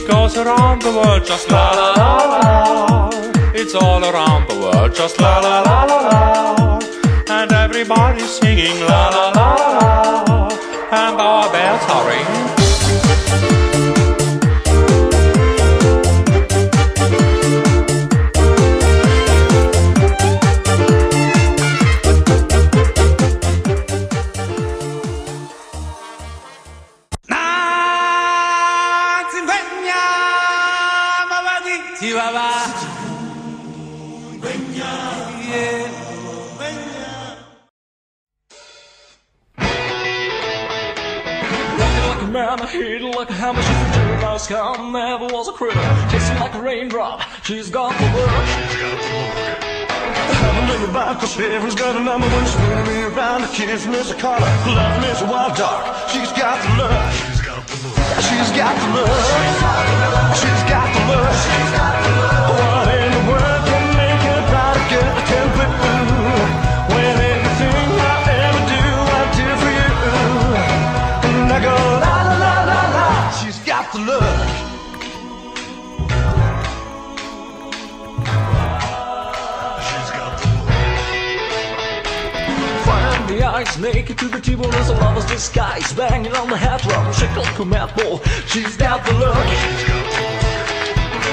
goes around the world just la la la la. It's all around the world just la la la la la. And everybody's singing la la la la. And our bells are ringing. Man, I hate her like a hammer. She's a juvenile scum, never was a critter. Tasting like a raindrop, she's got the look. Haven't looked back, cause everyone's got a number. When she's spinning me around, the kiss miss a collar. Love miss a wild dog, she's got the look. She's got the look. She's got the look. She's got the look. What in the world can make her try to get a 10-foot blue? When everything I ever do, I do for you. And I go la la la la la. She's got the look. She's got the look. Find the eyes naked to the T-bone as a lover's disguise, banging on the hat drum, shake like a mad bull. She's got the look.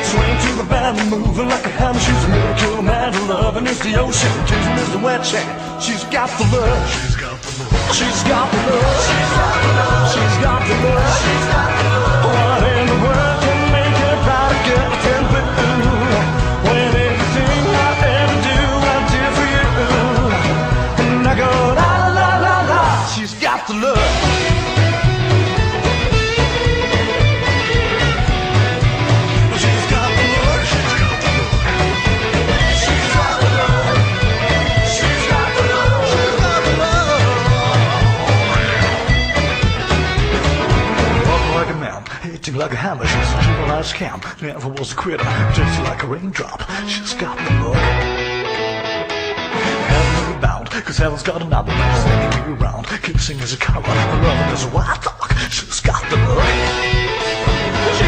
Swing to the band, moving like a hammer. She's a miracle man, her loving is the ocean, kissing is the wet sand. She's got the look. She's got the look. She's got the look. She's got the look. She's got the look. What in the world can make her try to get a 10-foot blue? When everything I ever do, I do for you. And I go la la la la. She's got the look. Like a hammer, she's a juvenile scam. Never was a quitter, just like a raindrop. She's got the look. Heaven bound, cause heaven's got another man standing me around. Kissing is a color, loving is a wild dog. She's got the look. She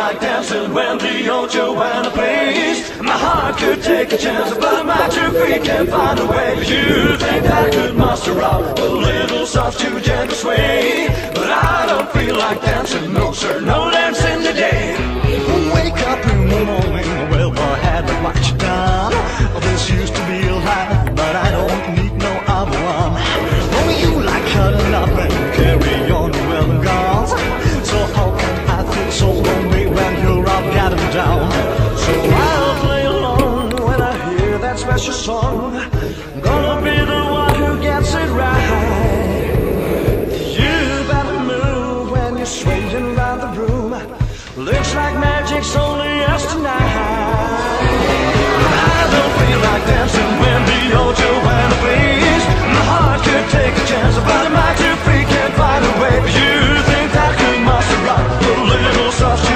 like dancing when the old Joanna plays. My heart could take a chance, but my 2 feet can't find a way. You think I could muster up a little soft to gentle sway, but I don't feel like dancing, no sir, no dancing today. Wake up in the morning, well boy, had to watch you down. This used to be a life, but I don't need no other one. Oh, you like cutting up and carry on, well and gone. So how can I feel so lonely when you're up, got him down? So I'll play along when I hear that special song. I'm gonna be the one who gets it right. You better move when you're swinging around the room. Looks like magic's only us tonight. I don't feel like dancing when the old Joanna plays. My heart could take a chance, but my 2 feet can't find a way. You think I could muster up a little soft?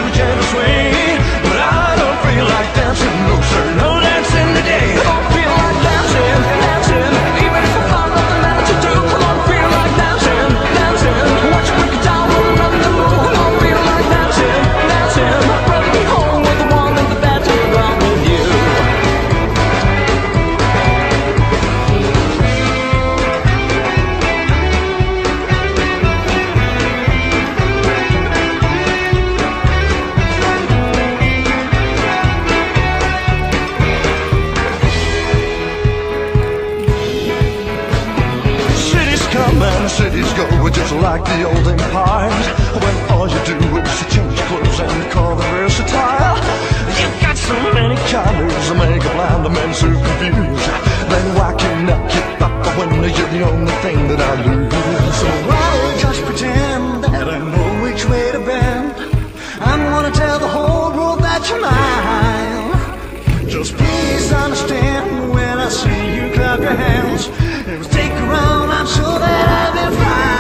like the olden empires, when all you do is change clothes and call them versatile. You've got so many colors to make a blind man so confused. Then why can't I keep up when you're the only thing that I lose? So why don't you just pretend that I know which way to bend? I'm gonna tell the whole world that you're mine. Just please understand when I see you clap your hands. It was take around, I'm sure that I'll be fine.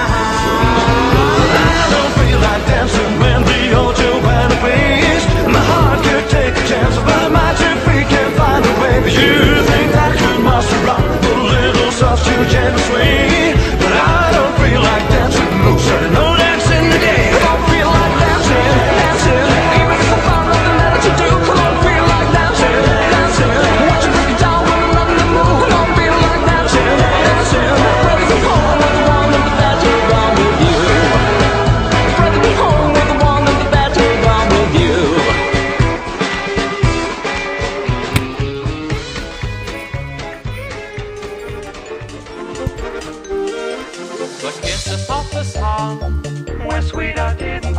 I don't feel like dancing when the old Joanna plays. My heart could take a chance, but my 2 feet can't find a way. You think I could master up a little soft, too gentle swing, but I don't feel like dancing, no sir, no dancing today. I don't feel like dancing, dancing, even if I found nothing better to do. I don't feel like dancing, dancing, watch you break it down when I'm not in the mood. I don't feel like dancing, dancing, rather be home with the one in the bed to run with you. Rather be home with the one in the bed to run with you. The kisses of the sun were sweet, I didn't